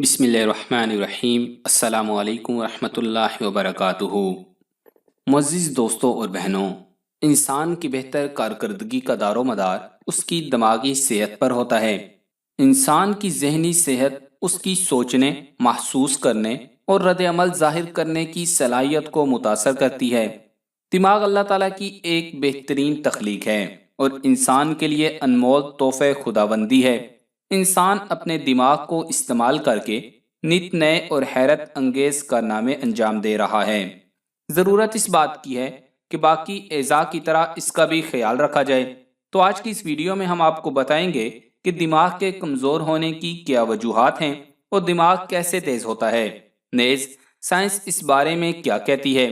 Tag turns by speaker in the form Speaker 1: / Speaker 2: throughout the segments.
Speaker 1: بسم اللہ الرحمن الرحیم۔ السلام علیکم ورحمۃ اللہ وبرکاتہ۔ معزز دوستوں اور بہنوں، انسان کی بہتر کارکردگی کا دار و مدار اس کی دماغی صحت پر ہوتا ہے۔ انسان کی ذہنی صحت اس کی سوچنے، محسوس کرنے اور رد عمل ظاہر کرنے کی صلاحیت کو متاثر کرتی ہے۔ دماغ اللہ تعالیٰ کی ایک بہترین تخلیق ہے اور انسان کے لیے انمول تحفہ خداوندی ہے۔ انسان اپنے دماغ کو استعمال کر کے نت نئے اور حیرت انگیز کارنامے انجام دے رہا ہے۔ ضرورت اس بات کی ہے کہ باقی اعضاء کی طرح اس کا بھی خیال رکھا جائے۔ تو آج کی اس ویڈیو میں ہم آپ کو بتائیں گے کہ دماغ کے کمزور ہونے کی کیا وجوہات ہیں اور دماغ کیسے تیز ہوتا ہے، نیز سائنس اس بارے میں کیا کہتی ہے۔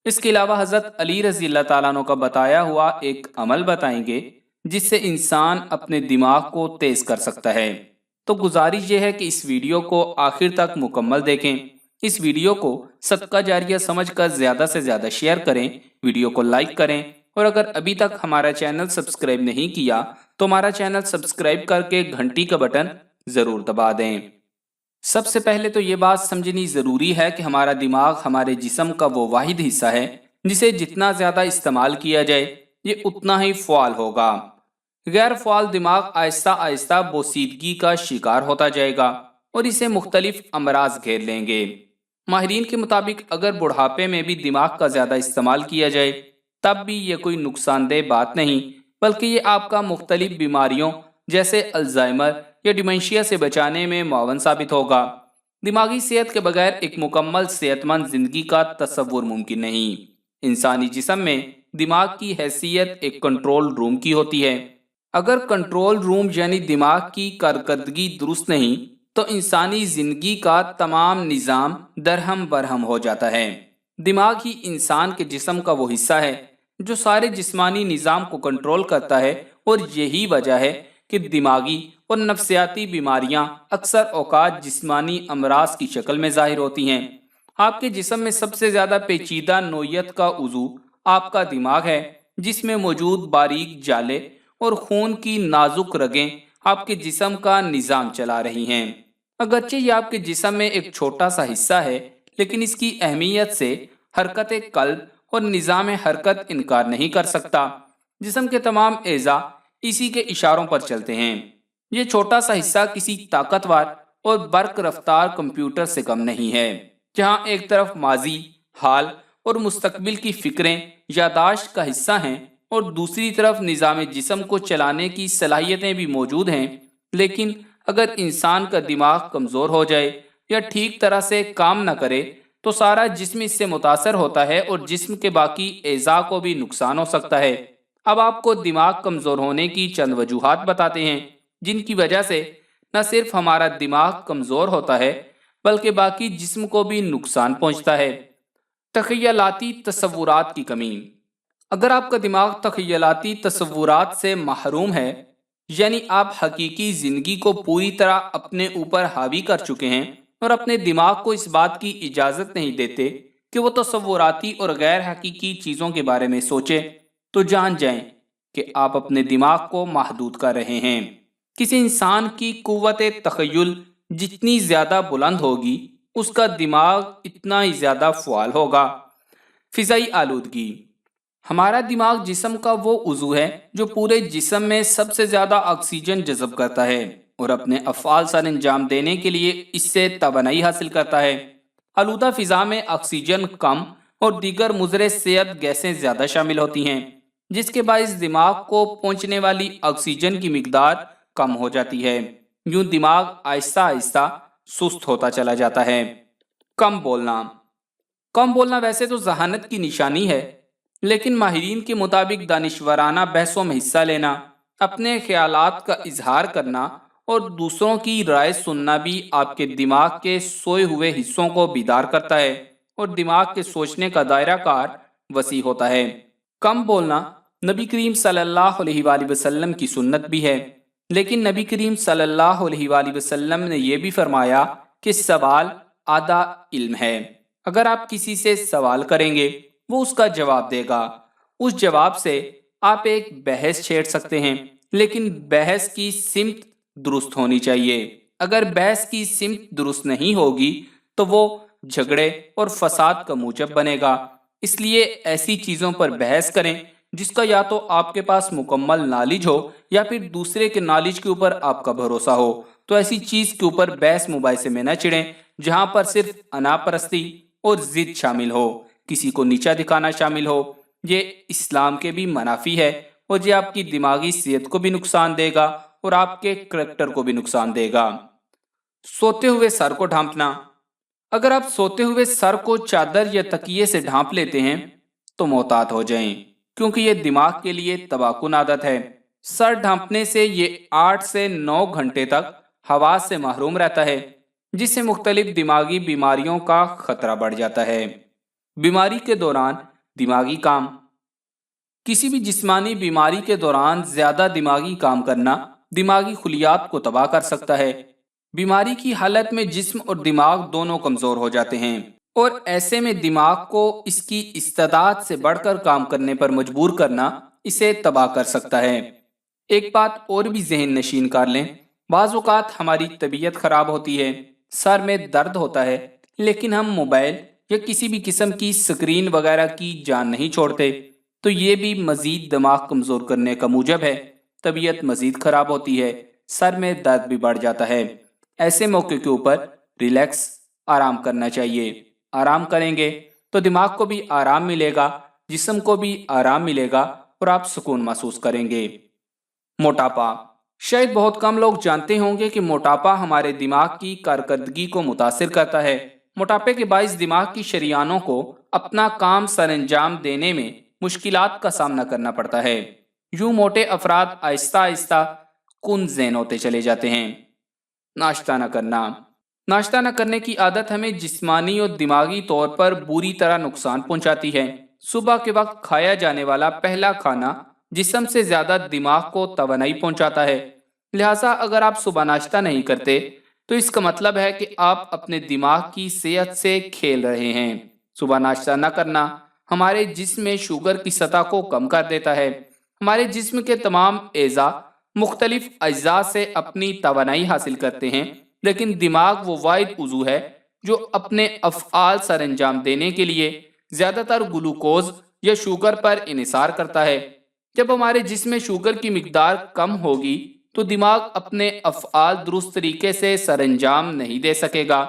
Speaker 1: اس کے علاوہ حضرت علی رضی اللہ تعالیٰ عنہ کا بتایا ہوا ایک عمل بتائیں گے جس سے انسان اپنے دماغ کو تیز کر سکتا ہے۔ تو گزارش یہ ہے کہ اس ویڈیو کو آخر تک مکمل دیکھیں۔ اس ویڈیو کو صدقہ جاریہ سمجھ کر زیادہ سے زیادہ شیئر کریں، ویڈیو کو لائک کریں، اور اگر ابھی تک ہمارا چینل سبسکرائب نہیں کیا تو ہمارا چینل سبسکرائب کر کے گھنٹی کا بٹن ضرور دبا دیں۔ سب سے پہلے تو یہ بات سمجھنی ضروری ہے کہ ہمارا دماغ ہمارے جسم کا وہ واحد حصہ ہے جسے جتنا زیادہ استعمال کیا جائے یہ اتنا ہی فعال ہوگا۔ غیر فعال دماغ آہستہ آہستہ بوسیدگی کا شکار ہوتا جائے گا اور اسے مختلف امراض گھیر لیں گے۔ ماہرین کے مطابق اگر بڑھاپے میں بھی دماغ کا زیادہ استعمال کیا جائے تب بھی یہ کوئی نقصان دہ بات نہیں، بلکہ یہ آپ کا مختلف بیماریوں جیسے الزائمر یا ڈیمنشیا سے بچانے میں معاون ثابت ہوگا۔ دماغی صحت کے بغیر ایک مکمل صحت مند زندگی کا تصور ممکن نہیں۔ انسانی جسم میں دماغ کی حیثیت ایک کنٹرول روم کی ہوتی ہے۔ اگر کنٹرول روم یعنی دماغ کی کارکردگی درست نہیں تو انسانی زندگی کا تمام نظام درہم برہم ہو جاتا ہے۔ دماغ ہی انسان کے جسم کا وہ حصہ ہے جو سارے جسمانی نظام کو کنٹرول کرتا ہے، اور یہی وجہ ہے کہ دماغی اور نفسیاتی بیماریاں اکثر اوقات جسمانی امراض کی شکل میں ظاہر ہوتی ہیں۔ آپ کے جسم میں سب سے زیادہ پیچیدہ نوعیت کا عضو آپ کا دماغ ہے، جس میں موجود باریک جالے اور خون کی نازک رگیں آپ کے جسم کا نظام چلا رہی ہیں۔ اگرچہ یہ آپ کے جسم میں ایک چھوٹا سا حصہ ہے، لیکن اس کی اہمیت سے حرکت قلب اور نظام حرکت انکار نہیں کر سکتا۔ جسم کے تمام اعضاء اسی کے اشاروں پر چلتے ہیں۔ یہ چھوٹا سا حصہ کسی طاقتور اور برق رفتار کمپیوٹر سے کم نہیں ہے، جہاں ایک طرف ماضی، حال اور مستقبل کی فکریں یادداشت کا حصہ ہیں اور دوسری طرف نظام جسم کو چلانے کی صلاحیتیں بھی موجود ہیں۔ لیکن اگر انسان کا دماغ کمزور ہو جائے یا ٹھیک طرح سے کام نہ کرے تو سارا جسم اس سے متاثر ہوتا ہے اور جسم کے باقی اعضاء کو بھی نقصان ہو سکتا ہے۔ اب آپ کو دماغ کمزور ہونے کی چند وجوہات بتاتے ہیں جن کی وجہ سے نہ صرف ہمارا دماغ کمزور ہوتا ہے بلکہ باقی جسم کو بھی نقصان پہنچتا ہے۔ تخیلاتی تصورات کی کمی۔ اگر آپ کا دماغ تخیلاتی تصورات سے محروم ہے، یعنی آپ حقیقی زندگی کو پوری طرح اپنے اوپر حاوی کر چکے ہیں اور اپنے دماغ کو اس بات کی اجازت نہیں دیتے کہ وہ تصوراتی اور غیر حقیقی چیزوں کے بارے میں سوچے، تو جان جائیں کہ آپ اپنے دماغ کو محدود کر رہے ہیں۔ کسی انسان کی قوت تخیل جتنی زیادہ بلند ہوگی اس کا دماغ اتنا ہی زیادہ فعال ہوگا۔ فضائی آلودگی۔ ہمارا دماغ جسم کا وہ عضو ہے جو پورے جسم میں سب سے زیادہ آکسیجن جذب کرتا ہے اور اپنے افعال سر انجام دینے کے لیے اس سے توانائی حاصل کرتا ہے۔ آلودہ فضا میں آکسیجن کم اور دیگر مضر صحت گیسیں زیادہ شامل ہوتی ہیں، جس کے باعث دماغ کو پہنچنے والی آکسیجن کی مقدار کم ہو جاتی ہے۔ یوں دماغ آہستہ آہستہ سست ہوتا چلا جاتا ہے۔ کم بولنا۔ کم بولنا ویسے تو ذہانت کی نشانی ہے، لیکن ماہرین کے مطابق دانشورانہ بحثوں میں حصہ لینا، اپنے خیالات کا اظہار کرنا اور دوسروں کی رائے سننا بھی آپ کے دماغ کے سوئے ہوئے حصوں کو بیدار کرتا ہے اور دماغ کے سوچنے کا دائرہ کار وسیع ہوتا ہے۔ کم بولنا نبی کریم صلی اللہ علیہ وآلہ وسلم کی سنت بھی ہے، لیکن نبی کریم صلی اللہ علیہ وآلہ وسلم نے یہ بھی فرمایا کہ سوال آدھا علم ہے۔ اگر آپ کسی سے سوال کریں گے وہ اس کا جواب دے گا، اس جواب سے آپ ایک بحث چھیڑ سکتے ہیں، لیکن بحث کی سمت درست ہونی چاہیے۔ اگر بحث کی سمت درست نہیں ہوگی تو وہ جھگڑے اور فساد کا موجب بنے گا۔ اس لیے ایسی چیزوں پر بحث کریں جس کا یا تو آپ کے پاس مکمل نالج ہو یا پھر دوسرے کے نالج کے اوپر آپ کا بھروسہ ہو۔ تو ایسی چیز کے اوپر بحث مباحثے میں نہ چڑھیں جہاں پر صرف انا پرستی اور ضد شامل ہو، کسی کو نیچا دکھانا شامل ہو۔ یہ اسلام کے بھی منافی ہے اور یہ آپ کی دماغی صحت کو بھی نقصان دے گا اور آپ کے کریکٹر کو بھی نقصان دے گا۔ سوتے ہوئے سر کو ڈھانپنا۔ اگر آپ سوتے ہوئے سر کو چادر یا تکیے سے ڈھانپ لیتے ہیں تو محتاط ہو جائیں، کیونکہ یہ دماغ کے لیے تباہ کن عادت ہے۔ سر ڈھانپنے سے یہ 8 سے 9 گھنٹے تک حواس سے محروم رہتا ہے، جس سے مختلف دماغی بیماریوں کا خطرہ بڑھ جاتا ہے۔ بیماری کے دوران دماغی کام۔ کسی بھی جسمانی بیماری کے دوران زیادہ دماغی کام کرنا دماغی خلیات کو تباہ کر سکتا ہے۔ بیماری کی حالت میں جسم اور دماغ دونوں کمزور ہو جاتے ہیں اور ایسے میں دماغ کو اس کی استعداد سے بڑھ کر کام کرنے پر مجبور کرنا اسے تباہ کر سکتا ہے۔ ایک بات اور بھی ذہن نشین کر لیں، بعض اوقات ہماری طبیعت خراب ہوتی ہے، سر میں درد ہوتا ہے، لیکن ہم موبائل یا کسی بھی قسم کی سکرین وغیرہ کی جان نہیں چھوڑتے، تو یہ بھی مزید دماغ کمزور کرنے کا موجب ہے۔ طبیعت مزید خراب ہوتی ہے، سر میں درد بھی بڑھ جاتا ہے۔ ایسے موقع کے اوپر ریلیکس، آرام کرنا چاہیے۔ آرام کریں گے تو دماغ کو بھی آرام ملے گا، جسم کو بھی آرام ملے گا اور آپ سکون محسوس کریں گے۔ موٹاپا۔ شاید بہت کم لوگ جانتے ہوں گے کہ موٹاپا ہمارے دماغ کی کارکردگی کو متاثر کرتا ہے۔ موٹاپے کے باعث دماغ کی شریانوں کو اپنا کام سر انجام دینے میں مشکلات کا سامنا کرنا پڑتا ہے۔ یوں موٹے افراد آہستہ آہستہ کن ذہن ہوتے چلے جاتے ہیں۔ ناشتہ نہ کرنا۔ ناشتہ نہ کرنے کی عادت ہمیں جسمانی اور دماغی طور پر بری طرح نقصان پہنچاتی ہے۔ صبح کے وقت کھایا جانے والا پہلا کھانا جسم سے زیادہ دماغ کو توانائی پہنچاتا ہے، لہٰذا اگر آپ صبح ناشتہ نہیں کرتے تو اس کا مطلب ہے کہ آپ اپنے دماغ کی صحت سے کھیل رہے ہیں۔ صبح ناشتہ نہ کرنا ہمارے جسم میں شوگر کی سطح کو کم کر دیتا ہے۔ ہمارے جسم کے تمام اعضاء مختلف اجزاء سے اپنی توانائی حاصل کرتے ہیں، لیکن دماغ وہ واحد عضو ہے جو اپنے افعال سر انجام دینے کے لیے زیادہ تر گلوکوز یا شوگر پر انحصار کرتا ہے۔ جب ہمارے جسم میں شوگر کی مقدار کم ہوگی تو دماغ اپنے افعال درست طریقے سے سر انجام نہیں دے سکے گا،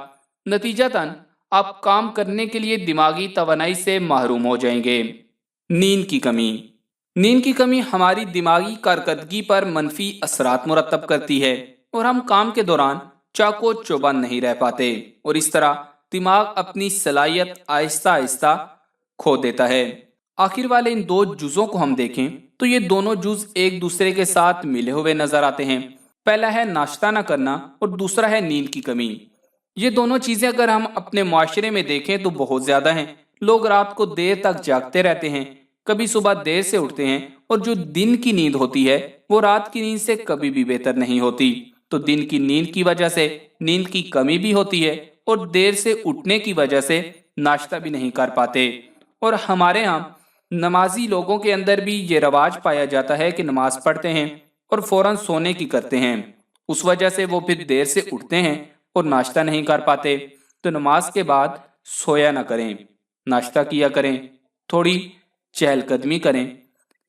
Speaker 1: نتیجتاً آپ کام کرنے کے لیے دماغی توانائی سے محروم ہو جائیں گے۔ نیند کی کمی۔ نیند کی کمی ہماری دماغی کارکردگی پر منفی اثرات مرتب کرتی ہے اور ہم کام کے دوران چاقو چوبند نہیں رہ پاتے اور اس طرح دماغ اپنی صلاحیت آہستہ آہستہ کھو دیتا ہے۔ آخر والے ان دو جزوں کو ہم دیکھیں تو یہ دونوں جز ایک دوسرے کے ساتھ ملے ہوئے نظر آتے ہیں۔ پہلا ہے ناشتہ نہ کرنا اور دوسرا ہے نیند کی کمی۔ یہ دونوں چیزیں اگر ہم اپنے معاشرے میں دیکھیں تو بہت زیادہ ہیں۔ لوگ رات کو دیر تک جاگتے رہتے ہیں، کبھی صبح دیر سے اٹھتے ہیں اور جو دن کی نیند ہوتی ہے وہ رات کی نیند سے کبھی بھی بہتر نہیں ہوتی۔ تو دن کی نیند کی وجہ سے نیند کی کمی بھی ہوتی ہے اور دیر سے اٹھنے کی وجہ سے ناشتہ بھی نہیں کر پاتے۔ اور ہمارے ہاں نمازی لوگوں کے اندر بھی یہ رواج پایا جاتا ہے کہ نماز پڑھتے ہیں اور فوراً سونے کی کرتے ہیں، اس وجہ سے وہ پھر دیر سے اٹھتے ہیں اور ناشتہ نہیں کر پاتے۔ تو نماز کے بعد سویا نہ کریں، ناشتہ کیا کریں، تھوڑی چہل قدمی کریں،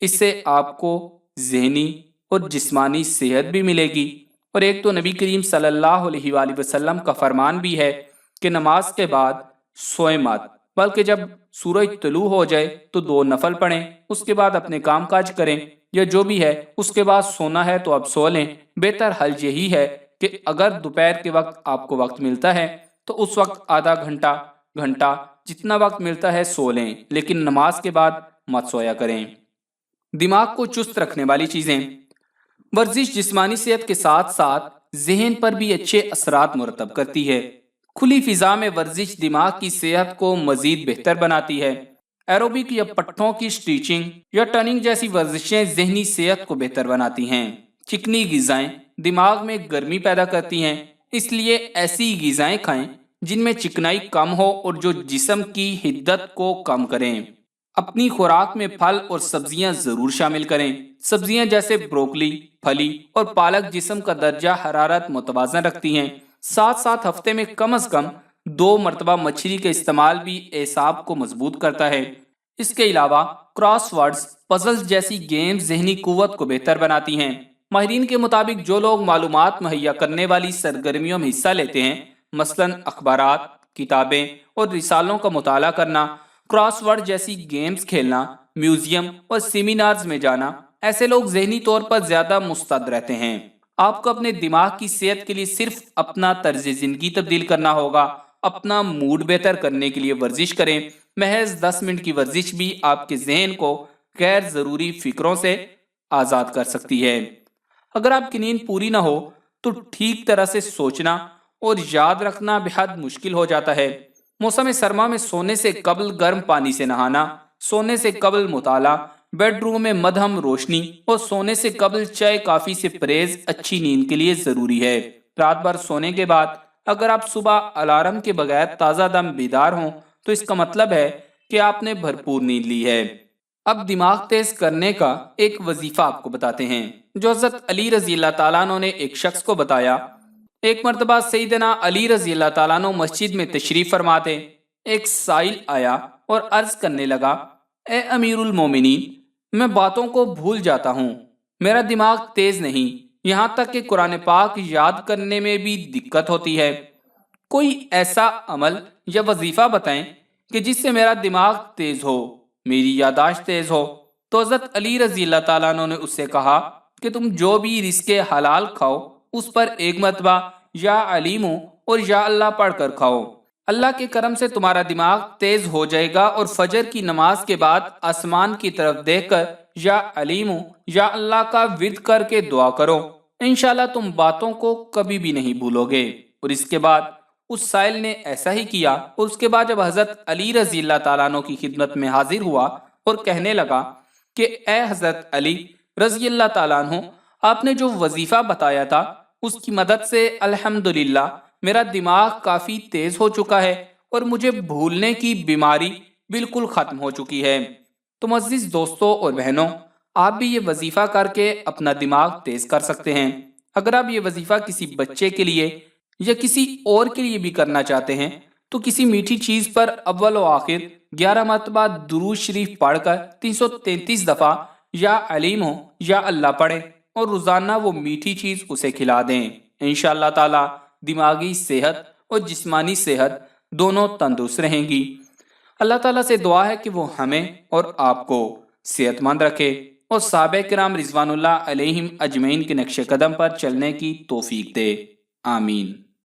Speaker 1: اس سے آپ کو ذہنی اور جسمانی صحت بھی ملے گی۔ اور ایک تو نبی کریم صلی اللہ علیہ وآلہ وسلم کا فرمان بھی ہے کہ نماز کے بعد سوئے مت، بلکہ جب سورج طلوع ہو جائے تو 2 نفل پڑھیں، اس کے بعد اپنے کام کاج کریں، یا جو بھی ہے اس کے بعد سونا ہے تو اب سو لیں۔ بہتر حل یہی ہے کہ اگر دوپہر کے وقت آپ کو وقت ملتا ہے تو اس وقت آدھا گھنٹہ جتنا وقت ملتا ہے سو لیں، لیکن نماز کے بعد مت سویا کریں۔ دماغ کو چست رکھنے والی چیزیں۔ ورزش جسمانی صحت کے ساتھ ساتھ ذہن پر بھی اچھے اثرات مرتب کرتی ہے۔ کھلی فضا میں ورزش دماغ کی صحت کو مزید بہتر بناتی ہے۔ ایروبک یا پٹھوں کی سٹریچنگ یا ٹرننگ جیسی ورزشیں ذہنی صحت کو بہتر بناتی ہیں۔ چکنی غذائیں دماغ میں گرمی پیدا کرتی ہیں، اس لیے ایسی غذائیں کھائیں جن میں چکنائی کم ہو اور جو جسم کی حدت کو کم کریں۔ اپنی خوراک میں پھل اور سبزیاں ضرور شامل کریں۔ سبزیاں جیسے بروکلی، پھلی اور پالک جسم کا درجہ حرارت متوازن رکھتی ہیں۔ ساتھ ساتھ ہفتے میں کم از کم 2 مرتبہ مچھلی کا استعمال بھی اعصاب کو مضبوط کرتا ہے۔ اس کے علاوہ کراس ورڈز، پزلز جیسی گیمز ذہنی قوت کو بہتر بناتی ہیں۔ ماہرین کے مطابق جو لوگ معلومات مہیا کرنے والی سرگرمیوں میں حصہ لیتے ہیں، مثلاً اخبارات، کتابیں اور رسالوں کا مطالعہ کرنا، کراس ورڈ جیسی گیمز کھیلنا، میوزیم اور سیمینارز میں جانا، ایسے لوگ ذہنی طور پر زیادہ مستعد رہتے ہیں۔ آپ کو اپنے دماغ کی صحت کے لیے صرف اپنا طرز زندگی تبدیل کرنا ہوگا۔ اپنا موڈ بہتر کرنے کے لیے ورزش کریں۔ محض 10 منٹ کی ورزش بھی آپ کے ذہن کو غیر ضروری فکروں سے آزاد کر سکتی ہے۔ اگر آپ کی نیند پوری نہ ہو تو ٹھیک طرح سے سوچنا اور یاد رکھنا بہت مشکل ہو جاتا ہے۔ موسم سرما میں سونے سے قبل گرم پانی سے نہانا، سونے سے قبل مطالعہ، بیڈ روم میں مدھم روشنی اور سونے سے قبل چائے کافی سے پرہیز اچھی نیند کے لیے ضروری ہے۔ رات بھر سونے کے بعد اگر آپ صبح الارم کے بغیر تازہ دم بیدار ہوں تو اس کا مطلب ہے کہ آپ نے بھرپور نیند لی ہے۔ اب دماغ تیز کرنے کا ایک وظیفہ آپ کو بتاتے ہیں جو حضرت علی رضی اللہ تعالیٰ عنہ نے ایک شخص کو بتایا۔ ایک مرتبہ سیدنا علی رضی اللہ تعالیٰ عنہ مسجد میں تشریف فرما تھے۔ ایک سائل آیا اور عرض کرنے لگا، اے امیر المومنین، میں باتوں کو بھول جاتا ہوں، میرا دماغ تیز نہیں، یہاں تک کہ قرآن پاک یاد کرنے میں بھی دقت ہوتی ہے۔ کوئی ایسا عمل یا وظیفہ بتائیں کہ جس سے میرا دماغ تیز ہو، میری یادداشت تیز ہو۔ تو حضرت علی رضی اللہ تعالیٰ عنہ نے اس سے کہا کہ تم جو بھی رزق حلال کھاؤ اس پر 1 مرتبہ یا علیم اور یا اللہ پڑھ کر کھاؤ۔ اللہ کے کرم سے تمہارا دماغ تیز ہو جائے گا اور فجر کی نماز کے بعد آسمان کی طرف دیکھ کر یا علیم یا اللہ کا ورد کر کے دعا کرو، انشاءاللہ تم باتوں کو کبھی بھی نہیں بھولو گے۔ اور اس کے بعد اس سائل نے ایسا ہی کیا، اور اس کے بعد جب حضرت علی رضی اللہ تعالیٰ عنہ کی خدمت میں حاضر ہوا اور کہنے لگا کہ اے حضرت علی رضی اللہ تعالیٰ عنہ، آپ نے جو وظیفہ بتایا تھا اس کی مدد سے الحمدللہ میرا دماغ کافی تیز ہو چکا ہے اور مجھے بھولنے کی بیماری بالکل ختم ہو چکی ہے۔ تو معزز دوستوں اور بہنوں، آپ بھی یہ وظیفہ کر کے اپنا دماغ تیز کر سکتے ہیں۔ اگر آپ یہ وظیفہ کسی بچے کے لیے یا کسی اور کے لیے بھی کرنا چاہتے ہیں تو کسی میٹھی چیز پر اول و آخر 11 مرتبہ درود شریف پڑھ کر 333 دفعہ یا علیم ہو یا اللہ پڑھیں اور روزانہ وہ میٹھی چیز اسے کھلا دیں۔ انشاءاللہ تعالی دماغی صحت اور جسمانی صحت دونوں تندرست رہیں گی۔ اللہ تعالیٰ سے دعا ہے کہ وہ ہمیں اور آپ کو صحت مند رکھے اور صحابہ کرام رضوان اللہ علیہم اجمعین کے نقش قدم پر چلنے کی توفیق دے۔ آمین۔